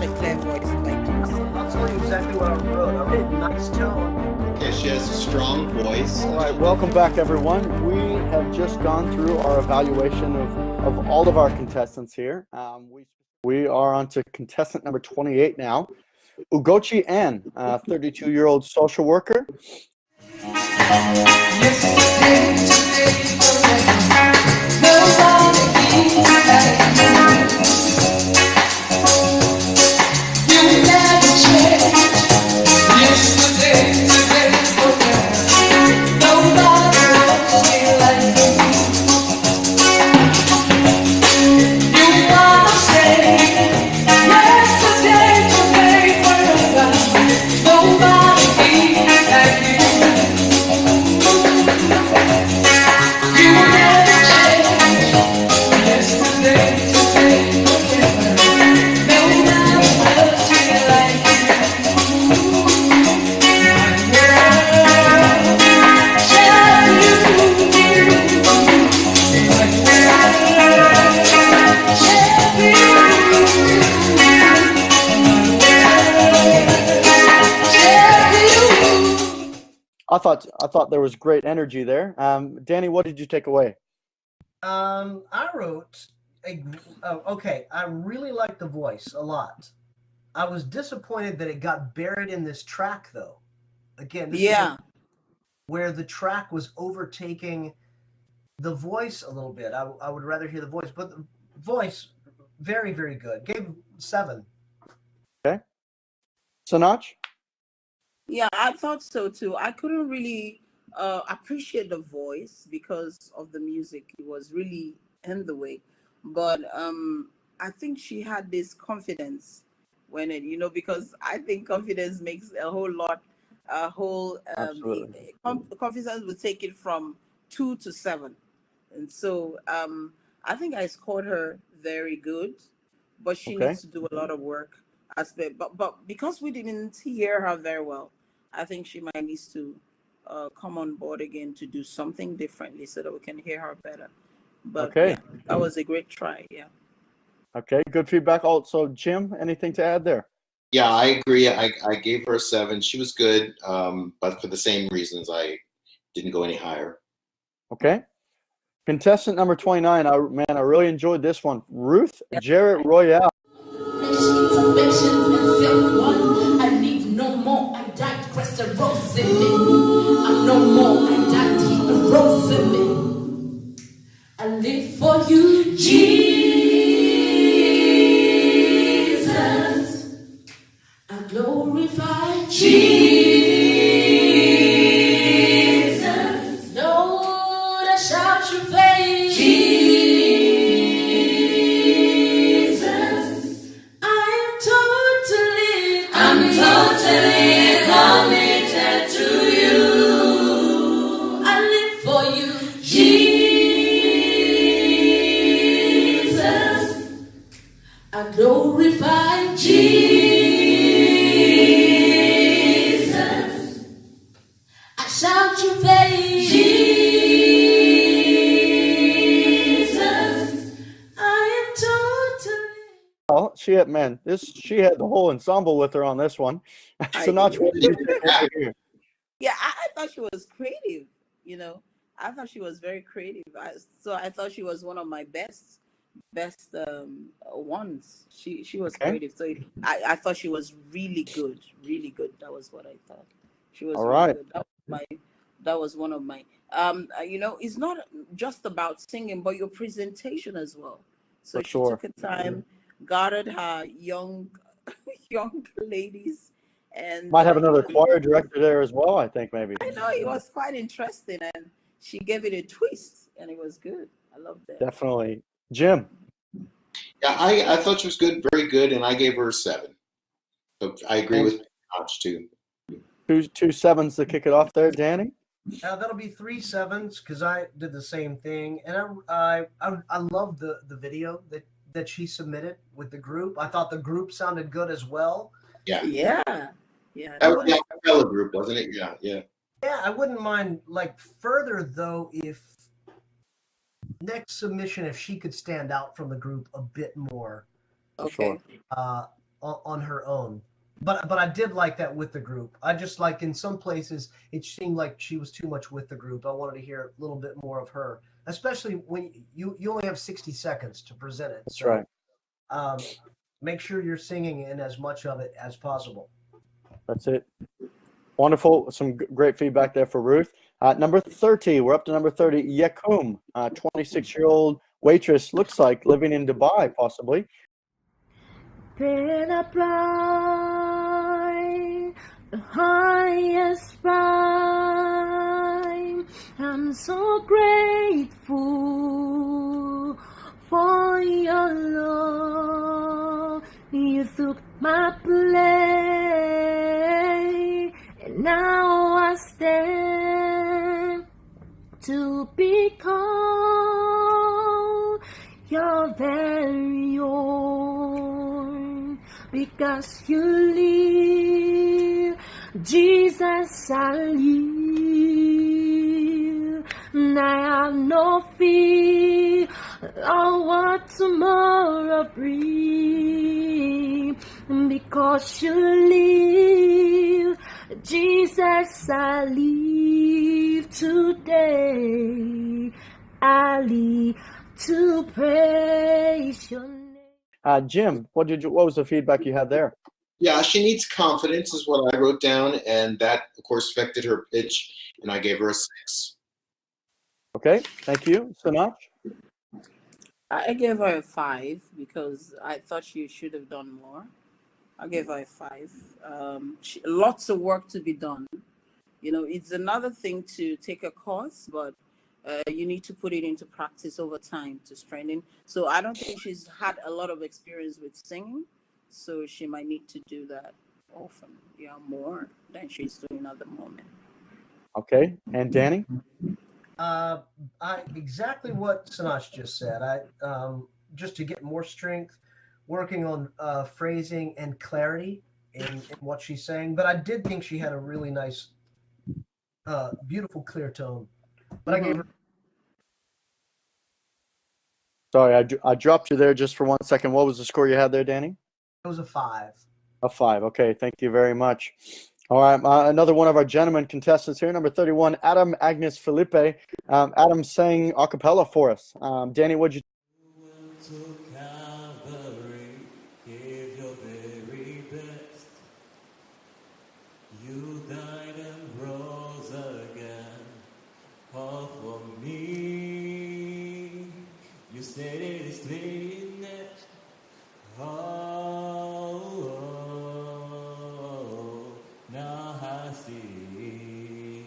a clear voice like yours. I'll tell you exactly what I wrote. I wrote nice tone. Yeah, she has a strong voice. All right, welcome back, everyone. We have just gone through our evaluation of all of our contestants here. We are on to contestant number 28 now. Ugochi Ann, 32-year-old social worker. I thought there was great energy there. Danny, what did you take away? I wrote okay. I really liked the voice a lot. I was disappointed that it got buried in this track, though. Again, this is where the track was overtaking the voice a little bit. I would rather hear the voice, but the voice, very, very good. Gave 7. Okay. Sinach? Yeah, I thought so too. I couldn't really appreciate the voice because of the music. It was really in the way. But I think she had this confidence when it, because I think confidence makes a whole confidence will take it from 2 to 7. And so I think I scored her very good, but she needs to do a lot of work. But because we didn't hear her very well, I think she might need to come on board again to do something differently so that we can hear her better. But yeah, that was a great try. Yeah. Okay, good feedback. Also, Jim, anything to add there? Yeah, I agree. I gave her a 7. She was good, but for the same reasons, I didn't go any higher. Okay. Contestant number 29. I really enjoyed this one. Ruth Jarrett Royale. I need no more. I died, Christ a rose in me. I'm no more. I died, he a rose in me. I live for you, Jesus. I glorify Jesus. Lord, I shout your praise. Committed to you. I live for you, Jesus. I glorify Jesus. I shout your praise, Jesus. I am totally. Oh, she had the whole ensemble with her on this one. Sinach, what did you take over here? Yeah, I thought she was creative. I thought she was very creative. So I thought she was one of my best ones. She was creative. So I thought she was really good, really good. That was what I thought. She was really good. That was one of my. It's not just about singing, but your presentation as well. So she took her time, guarded her young ladies. And might have another choir director there as well, I think, maybe. I know, it was quite interesting, and she gave it a twist, and it was good. I loved that. Definitely. Jim? Yeah, I thought she was good, very good, and I gave her a 7. So I agree with Notch, too. Two 7s to kick it off there, Danny? That'll be 3 7s because I did the same thing. And I love the video that she submitted with the group. I thought the group sounded good as well. Yeah. That was the acapella group, wasn't it? Yeah. Yeah, I wouldn't mind, further, though, if next submission, if she could stand out from the group a bit more. Okay. on her own. But I did like that with the group. I just like in some places it seemed like she was too much with the group. I wanted to hear a little bit more of her, especially when you only have 60 seconds to present it. That's So, right. make sure you're singing in as much of it as possible. That's it. Wonderful. Some great feedback there for Ruth. Number 30, we're up to number 30. Yakum, 26-year-old waitress, looks like living in Dubai, possibly. Paid a price, the highest price. I'm so grateful for your love. You took my place, and now I stand to be called your very own. Because you live, Jesus, I live. And I have no fear of what tomorrow brings. Because you live, Jesus, I live today. I live to praise your name. Jim, what was the feedback you had there? Yeah, she needs confidence is what I wrote down, and that, of course, affected her pitch, and I gave her a 6. Okay, thank you. Sinach? I gave her a 5 because I thought she should have done more. I gave her a 5. Lots of work to be done. You know, it's another thing to take a course, but you need to put it into practice over time to strengthen. So I don't think she's had a lot of experience with singing, so she might need to do that often, more than she's doing at the moment. Okay, and Danny? Exactly what Sinach just said. Just to get more strength, working on phrasing and clarity in what she's saying. But I did think she had a really nice, beautiful, clear tone. But I gave her. Sorry, I dropped you there just for 1 second. What was the score you had there, Danny? It was a 5. A 5. Okay, thank you very much. All right, another one of our gentlemen contestants here, number 31, Adam Agnes Felipe. Adam sang a cappella for us. Danny, what'd you? You died and rose again, all for me. You said it is finished. Now I see.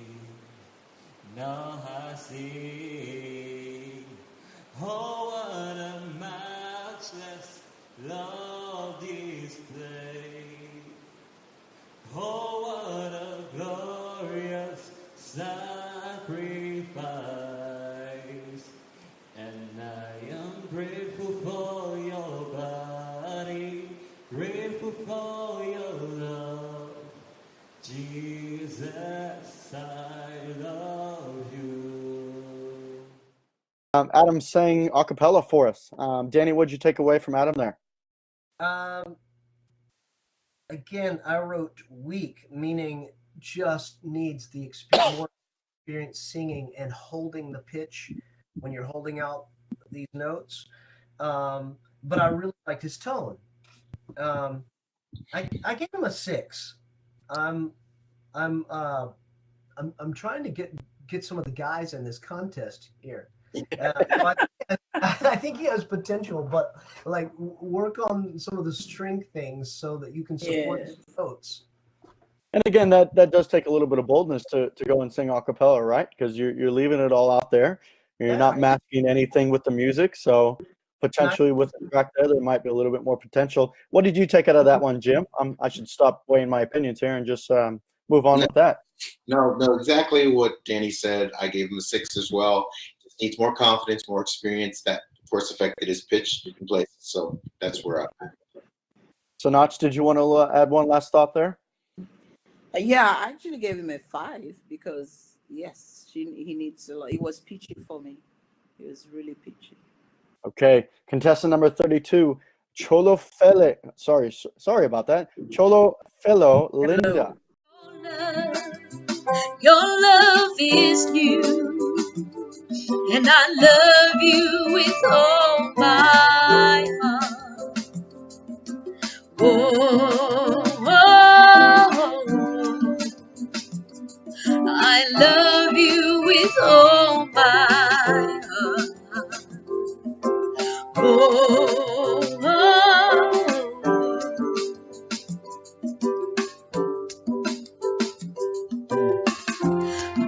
Now I see. Oh, what a matchless love display. Oh, what a glorious sacrifice. And I am grateful for your body, grateful for your love. Jesus, I love you. Adam sang a cappella for us. Danny, what'd you take away from Adam there? Again, I wrote weak, meaning just needs the more experience singing and holding the pitch when you're holding out these notes. But I really liked his tone. I gave him a 6. I'm trying to get some of the guys in this contest here. I think he has potential, but like work on some of the string things so that you can support his notes. And again, that does take a little bit of boldness to go and sing a cappella, right? Because you're leaving it all out there. You're not masking anything with the music, so potentially with the track there might be a little bit more potential. What did you take out of that one, Jim? I should stop weighing my opinions here and just move on with that. No, exactly what Danny said. I gave him a 6 as well. Just needs more confidence, more experience. That, of course, affected his pitch in places. So that's where I'm at. So, Notch, did you want to add one last thought there? Yeah, I actually gave him a 5 because, yes, he needs a lot. It was peachy for me. It was really peachy. Okay. Contestant number 32, Cholo Fele. Sorry about that. Cholo Fellow Linda. Your love is new, and I love you with all my heart. Oh, I love you with all my heart.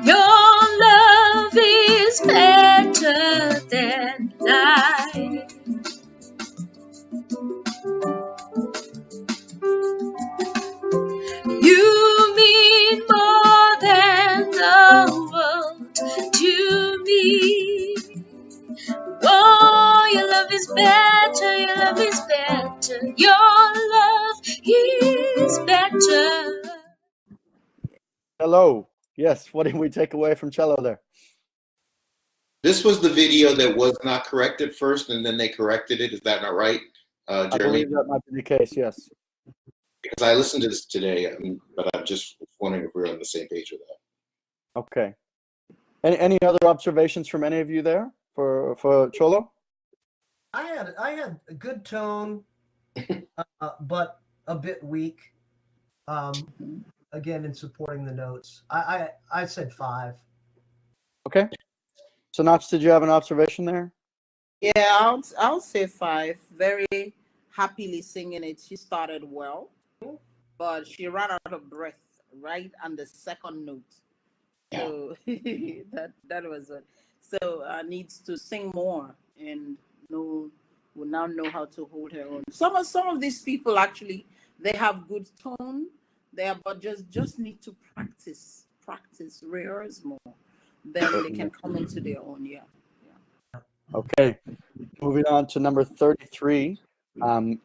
Your love is better than life. You mean more than the world to me. Oh, your love is better, your love is better, your love is better. Hello. Yes. What did we take away from Cello there? This was the video that was not corrected first, and then they corrected it. Is that not right, I Jeremy? believe that might be the case. Yes. Because I listened to this today, but I'm just wondering if we're on the same page with that. Okay. Any other observations from any of you there for Cholo? I had a good tone, but a bit weak. Again, in supporting the notes, I said 5. Okay. So, Notch, did you have an observation there? Yeah, I'll say 5. Very happily singing it. She started well, but she ran out of breath right on the second note. So that was it. So needs to sing more and will now know how to hold her own. Some of these people actually, they have good tone there, but just need to practice, rehearse more. Then they can come into their own. Yeah. Okay. Moving on to number 33. Ife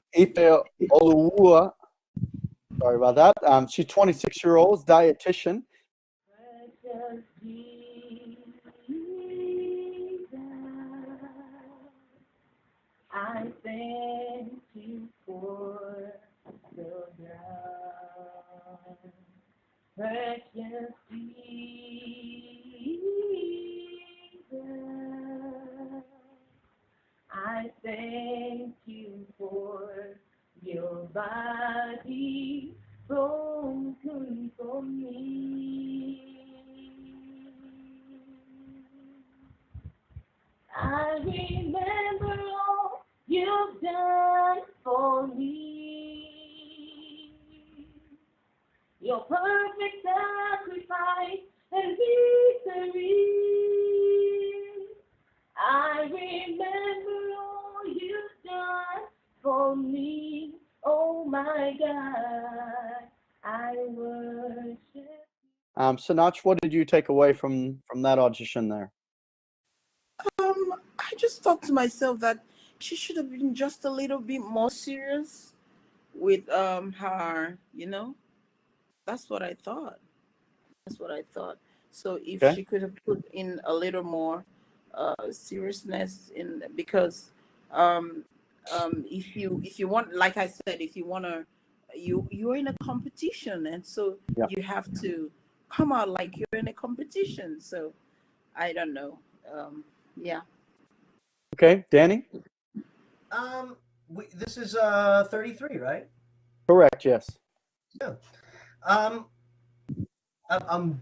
Oluwa. Sorry about that. She's 26-year-old, dietitian. I thank you for the ground, precious Jesus. I thank you for your body broken for me. I remember all you've done for me. Your perfect sacrifice and victory. I remember all you've done for me. Oh my God, I worship. Sinach, what did you take away from that audition there? I just thought to myself that she should have been just a little bit more serious with her, That's what I thought. So if Okay. she could have put in a little more seriousness in, because if you want, like I said, if you want to, you're in a competition, and so Yeah. you have to come out like you're in a competition. So I don't know. Yeah. Okay, Danny? This is 33, right? Correct, yes. Yeah. I'm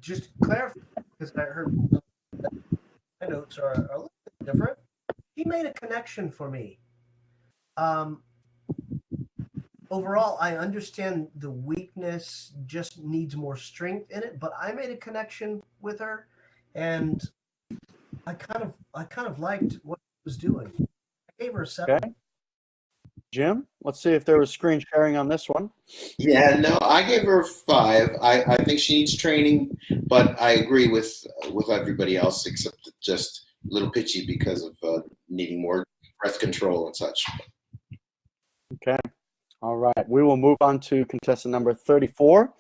just clarifying because I heard my notes are a little bit different. He made a connection for me. Overall, I understand the weakness just needs more strength in it, but I made a connection with her, and I kind of liked what she was doing. I gave her a 7. Okay. Jim, let's see if there was screen sharing on this one. Yeah, no, I gave her 5. I think she needs training, but I agree with everybody else except just a little pitchy because of needing more breath control and such. Okay. All right. We will move on to contestant number 34.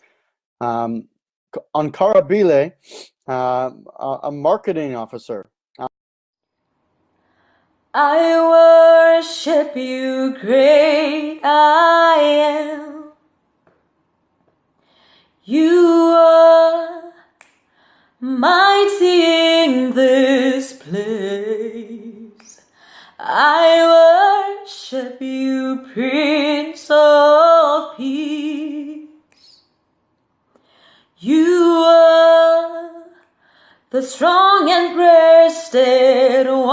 Ankara Bile, a marketing officer. I worship you, great I am. You are mighty in this place. I worship you, Prince of Peace. You are the strong and breasted one.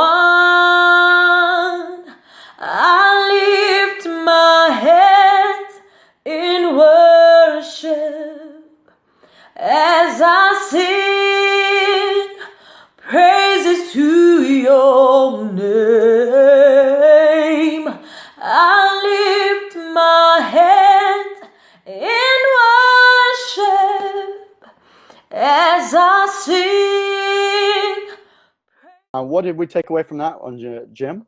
I lift my hands in worship as I sing praises to your name. I lift my hands in worship as I sing. What did we take away from that one, Jim?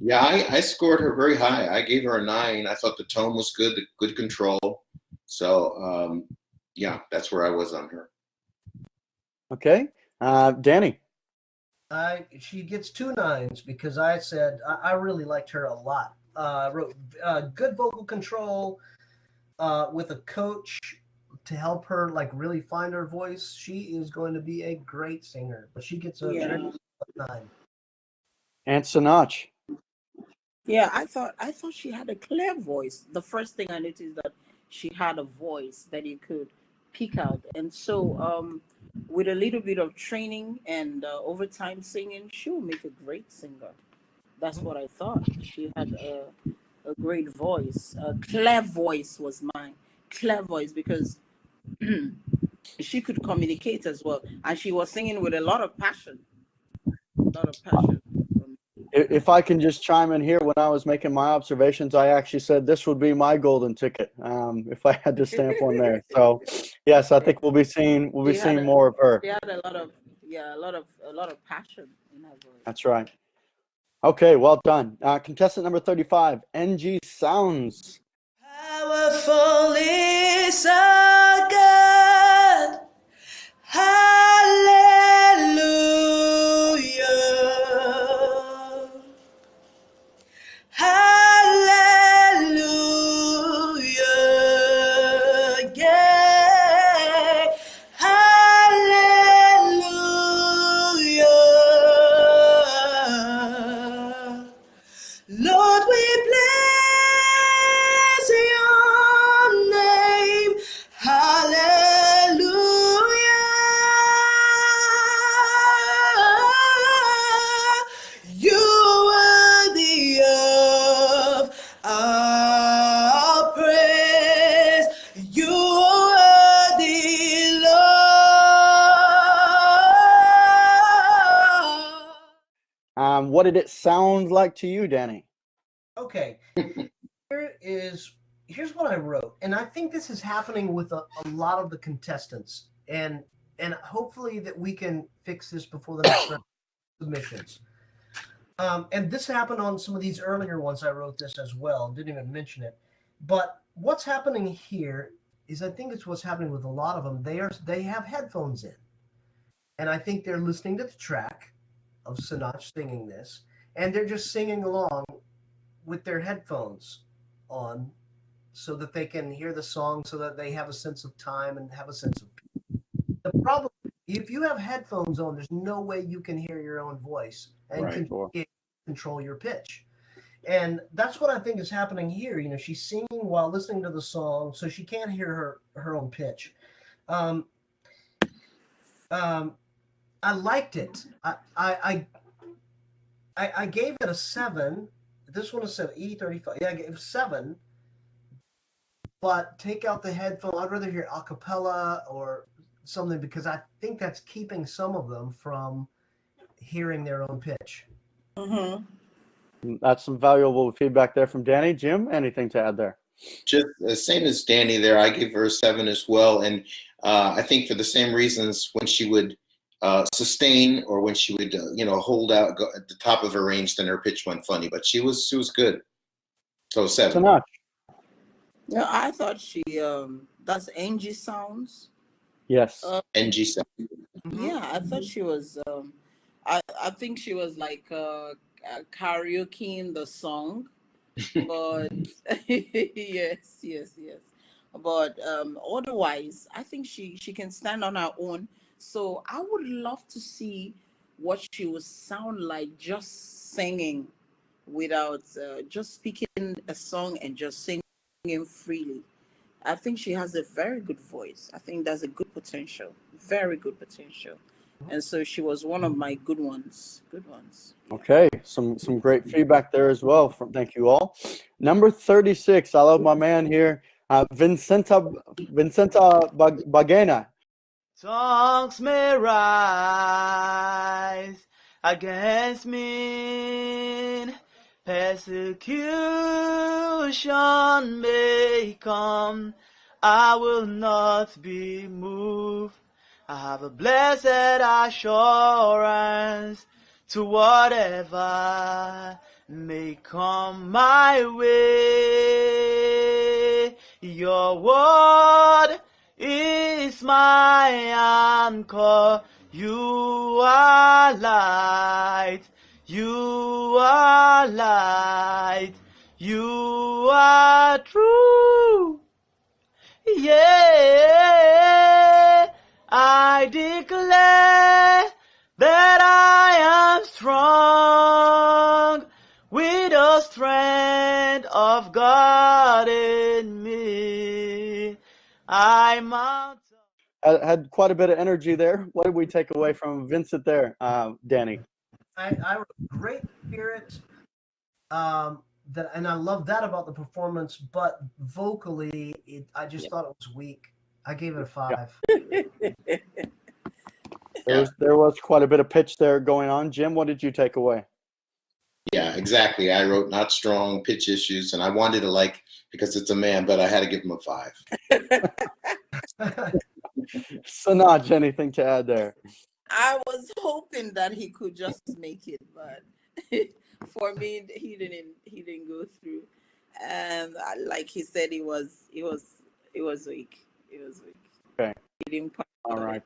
Yeah, I scored her very high. I gave her a 9. I thought the tone was good, the good control. So, yeah, that's where I was on her. Okay. Danny? She gets 2 9s because I said I really liked her a lot. Wrote good vocal control with a coach to help her like really find her voice. She is going to be a great singer, but she gets a very 9. And Sinach? Yeah, I thought she had a clear voice. The first thing I noticed that she had a voice that you could pick out, and so with a little bit of training and overtime singing, she will make a great singer. That's what I thought. She had a great voice. A clear voice was mine. Clear voice because she could communicate as well, and she was singing with a lot of passion. A lot of passion. If I can just chime in here, when I was making my observations, I actually said this would be my golden ticket if I had to stamp one there. So, yes, I think we'll be seeing more of her. She had a lot of passion in her voice. That's right. Okay, well done. Contestant number 35, NG Sounds. Powerful is our God. Hallelujah. Hallelujah. Yeah. Hallelujah. Lord, we bless your name. Hallelujah. You're worthy of our praise. You're worthy, Lord. What did it sound like to you, Danny? Okay. Here's what I wrote, and I think this is happening with a lot of the contestants, and hopefully that we can fix this before the next round of submissions. And this happened on some of these earlier ones. I wrote this as well, didn't even mention it. But what's happening here is I think it's what's happening with a lot of them. They have headphones in, and I think they're listening to the track of Sinach singing this, and they're just singing along with their headphones on so that they can hear the song, so that they have a sense of time and have a sense of peace. The problem, if you have headphones on, there's no way you can hear your own voice and control your pitch. And that's what I think is happening here. You know, she's singing while listening to the song, so she can't hear her own pitch. I liked it. I gave it a 7. This one is 7, E35. Yeah, I gave 7. But take out the headphone. I'd rather hear a cappella or something, because I think that's keeping some of them from hearing their own pitch. Mm-hmm. That's some valuable feedback there from Danny. Jim, anything to add there? Just the same as Danny there. I give her a 7 as well. And I think for the same reasons, when she would sustain, or when she would hold out, go at the top of her range, then her pitch went funny. But she was good. So 7. Yeah, I thought she that's Angie Sounds. Yes. NG 7. Yeah, I thought she was I think she was like karaoke the song, but yes, yes, yes. But otherwise, I think she can stand on her own. So I would love to see what she would sound like just singing without just speaking a song and just singing freely. I think she has a very good voice. I think there's a good potential, very good potential. And so she was one of my good ones. Good ones. Yeah. Okay, some great feedback there as well. Thank you all. Number 36, I love my man here, Vincenta Bagena. Tongues may rise against me, persecution may come, I will not be moved. I have a blessed assurance to whatever may come my way. Your word is my anchor. You are light. You are light. You are true. Yeah, I declare that I am strong with the strength of God in me. I'm out. Had quite a bit of energy there. What did we take away from Vincent there, Danny? I wrote great spirit. And I love that about the performance, but vocally, I just thought it was weak. I gave it a 5. There was quite a bit of pitch there going on. Jim, what did you take away? Yeah, exactly. I wrote not strong, pitch issues, and I wanted to like because it's a man, but I had to give him a 5. Sinach, anything to add there? I was hoping that he could just make it, but for me, he didn't go through. And like he said, it was weak. It was weak. Okay. He didn't pass All on right.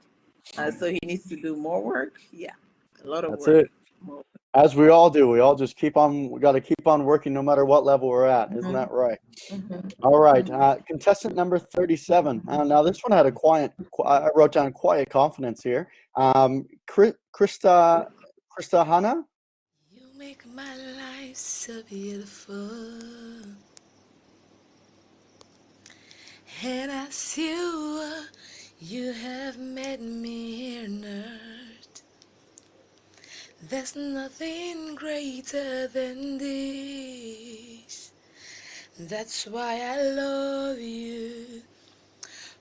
it. So he needs to do more work. Yeah, a lot of That's work. it. As we all do. We all just we got to keep on working no matter what level we're at. Isn't that right? All right. Contestant number 37. Now this one had I wrote down quiet confidence here. Krista Hanna. You make my life so beautiful, and as you are, you have made me here on earth. There's nothing greater than this. That's why I love you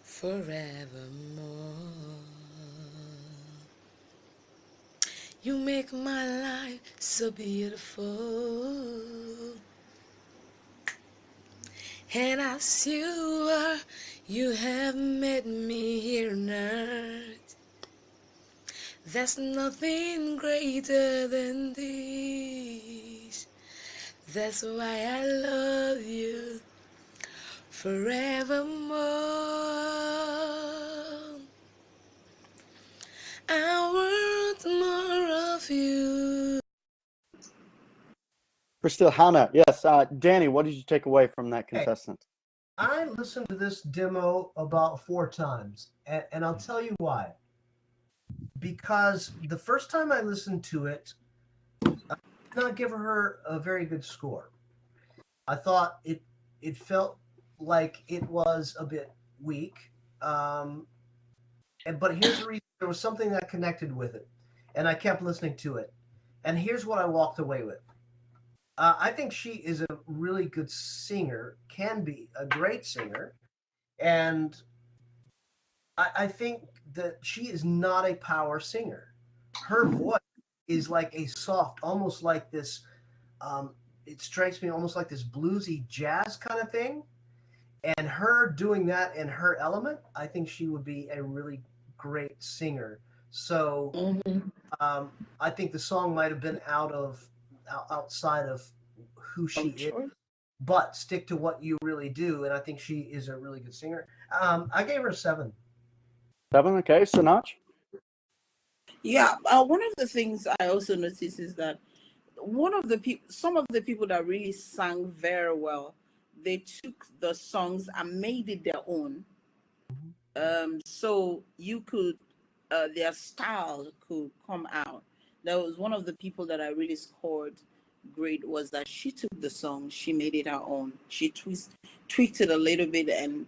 forevermore. You make my life so beautiful, and as you are, you have made me here on earth. There's nothing greater than this. That's why I love you forevermore. I want more of you. Krista Hanna. Yes. Danny, what did you take away from that contestant? I listened to this demo about 4 times, and I'll tell you why. Because the first time I listened to it, I did not give her a very good score. I thought it felt like it was a bit weak. But here's the reason: there was something that connected with it, and I kept listening to it. And here's what I walked away with. I think she is a really good singer, can be a great singer, and I think that she is not a power singer. Her voice is like a soft, almost like this. It strikes me almost like this bluesy jazz kind of thing. And her doing that in her element, I think she would be a really great singer. So I think the song might have been outside of who she is, but stick to what you really do. And I think she is a really good singer. I gave her a 7. 7, okay. Sinach? Yeah, one of the things I also noticed is that one of the people, some of the people that really sang very well, they took the songs and made it their own. So you could, their style could come out. That was one of the people that I really scored great, was that she took the song, she made it her own. She tweaked it a little bit, and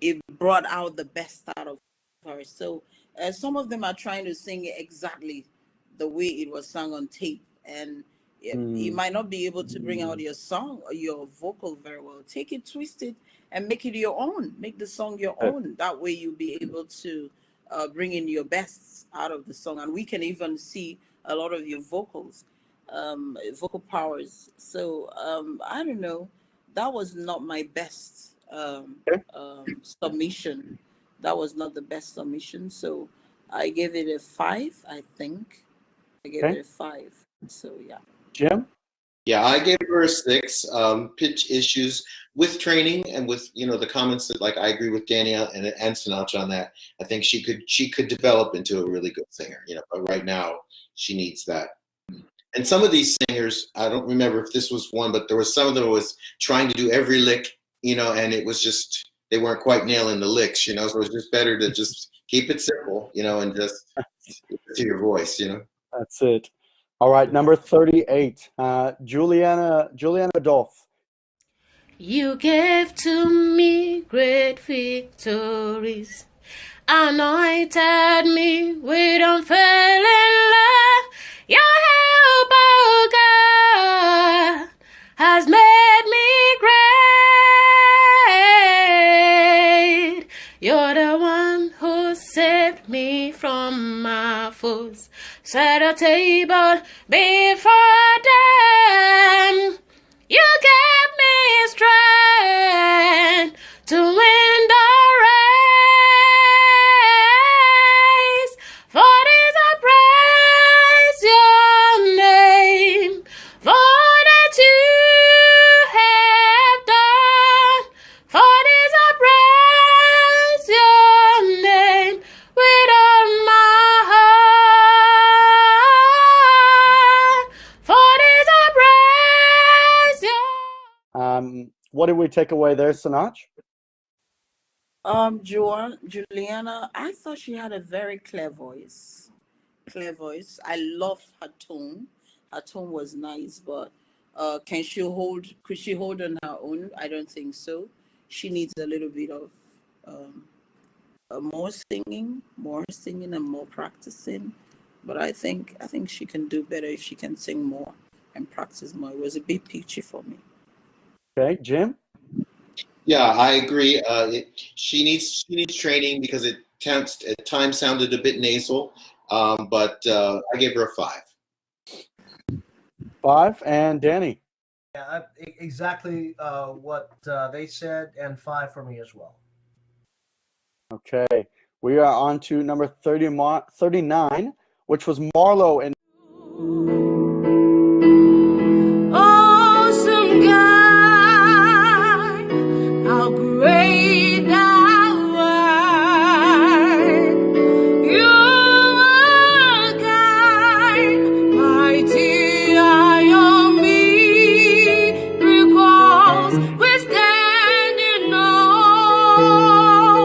it brought out the best out of her. So some of them are trying to sing it exactly the way it was sung on tape, and you might not be able to bring out your song or your vocal very well. Take it, twist it, and make it your own. Make the song your own. That way you'll be able to bring in your best out of the song, and we can even see a lot of your vocals, vocal powers. So I don't know. That was not my best submission. That was not the best submission. So I gave it a 5, I think. I gave it a 5. So yeah. Jim? Yeah, I gave her a 6. Pitch issues with training and with the comments that, like, I agree with Danielle and Sinach on that. I think she could develop into a really good singer. But right now she needs that. And some of these singers, I don't remember if this was one, but there was some of them was trying to do every lick, and it was just they weren't quite nailing the licks. So it was just better to just keep it simple, and just to your voice. That's it. All right, number 38, Juliana Dolph. You gave to me great victories, anointed me with unfailing love. Your help, oh God, has made me great. You're the one who saved me from my foes, set a table before them. You gave me strength to win the race. For this I praise your name, for that you have done. For this I praise your name with all my heart. For this I praise your. What did we take away there, Sinach? Juliana, I thought she had a very clear voice. I love her tone. Her tone was nice, but could she hold on her own? I don't think so. She needs a little bit of more singing and more practicing. But I think she can do better if she can sing more and practice more. It was a bit peachy for me. Okay, Jim? Yeah, I agree. She needs training because it at times sounded a bit nasal, but I gave her a 5. 5, and Danny? Yeah, exactly what they said, and 5 for me as well. Okay, we are on to number 39, which was Marlo and. Awesome God, how great thou art. You are God, mighty are your miracles. We stand in awe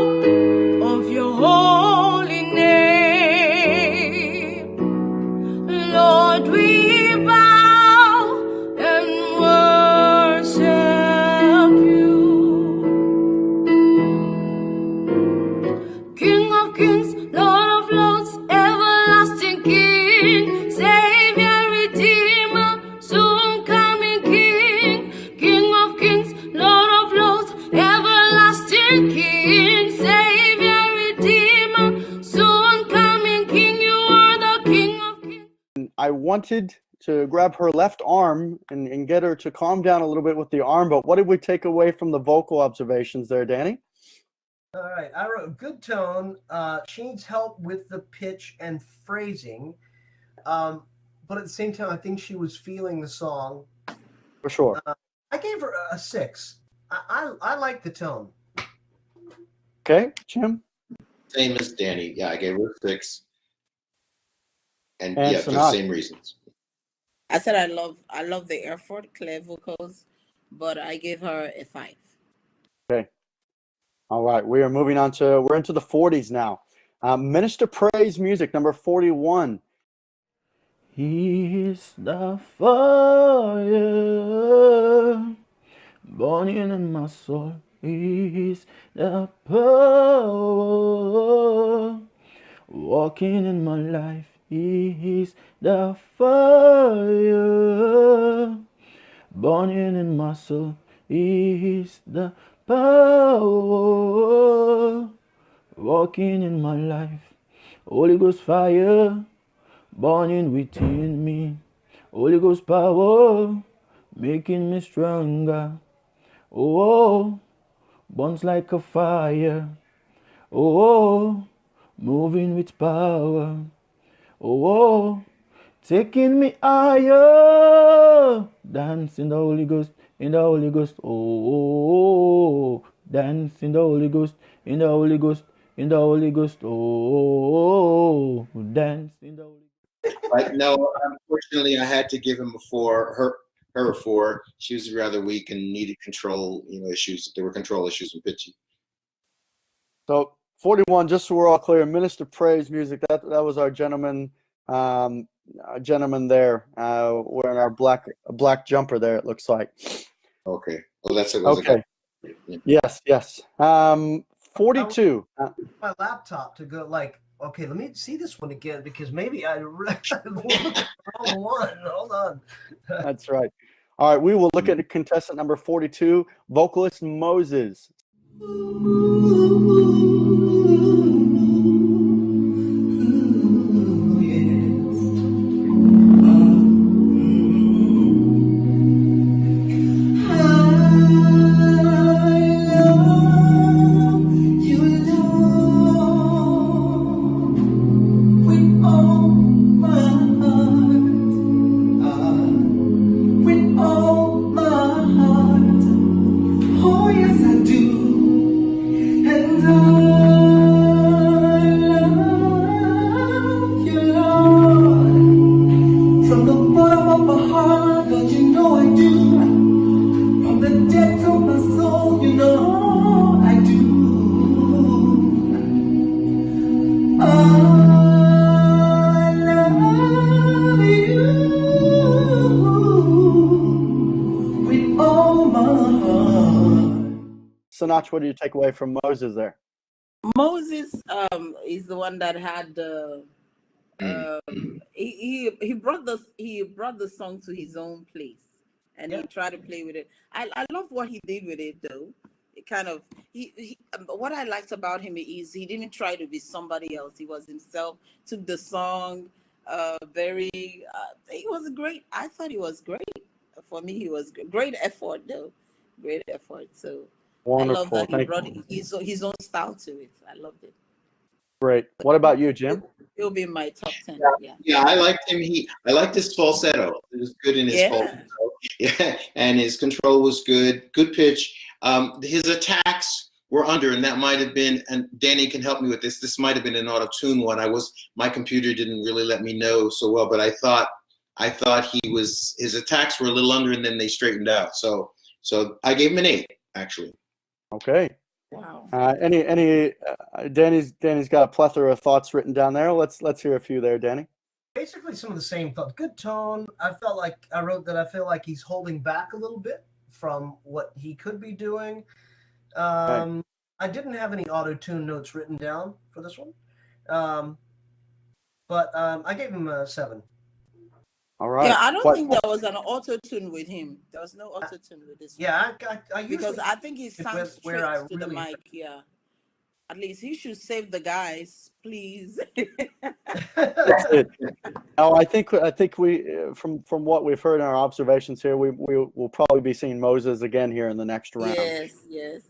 of your holy name. Lord, we bow and worship you. King of kings, Lord of lords, everlasting King, Savior, Redeemer, soon coming King. King of kings, Lord of lords, everlasting King, Savior, Redeemer, soon coming King. You are the King of kings. I wanted to grab her left arm and get her to calm down a little bit with the arm, but what did we take away from the vocal observations there, Danny? All right, I wrote good tone. She needs help with the pitch and phrasing, but at the same time, I think she was feeling the song. For sure. I gave her a 6. I like the tone. Okay, Jim? Same as Danny. Yeah, I gave her a 6. And And yeah, for the Sinach. same reasons. I said I love the effort, clear vocals, but I gave her a 5. Okay. All right. We are moving on to, we're into the 40s now. Minister Praise Music, number 41. He's the fire burning in my soul. He's the power walking in my life. He's the fire burning in my soul. He's the power walking in my life. Holy Ghost fire burning within me. Holy Ghost power making me stronger. Oh, burns like a fire. Oh, moving with power. Oh, taking me higher. Dance in the Holy Ghost, in the Holy Ghost. Oh, dance in the Holy Ghost, in the Holy Ghost, in the Holy Ghost. Oh, dance in the Holy Ghost. But no, unfortunately, I had to give him a 4. Her a 4. She was rather weak and needed control, issues. There were control issues and pitching. So 41, just so we're all clear, Minister Praise Music, that was our gentleman there, wearing our black jumper there, it looks like. Okay. Well, that's it. Okay. Yes. 42. My laptop to go okay, let me see this one again because maybe I looked at the wrong one. Hold on. That's right. All right, we will look at contestant number 42, vocalist Moses. Sinach, what do you take away from Moses there? Moses is the one that had he brought the song to his own place, and he tried to play with it. I love what he did with it though. It kind of what I liked about him is he didn't try to be somebody else. He was himself. Took the song he was great. I thought he was great. For me, he was great effort though. Great effort. So wonderful. I love that he brought his own style to it. I loved it. Great. What about you, Jim? He'll be in my top 10. Yeah, I liked him. I liked his falsetto. It was good in his falsetto. Yeah, and his control was good. Good pitch. His attacks were under, and that might have been. And Danny can help me with this. This might have been an auto-tune one. My computer didn't really let me know so well, but I thought his attacks were a little under, and then they straightened out. So I gave him an 8 actually. Okay. Wow. Danny's got a plethora of thoughts written down there. Let's hear a few there, Danny. Basically some of the same thoughts. Good tone. I wrote that I feel like he's holding back a little bit from what he could be doing. Right. I didn't have any auto-tune notes written down for this one. But I gave him a 7. All right. Yeah, I don't think there was an auto-tune with him. There was no auto-tune with this one. Yeah, I usually, because I think he sounds straight to the really mic. Yeah. At least he should save the guys, please. That's it. No, I think we from what we've heard in our observations here, we will probably be seeing Moses again here in the next round. Yes.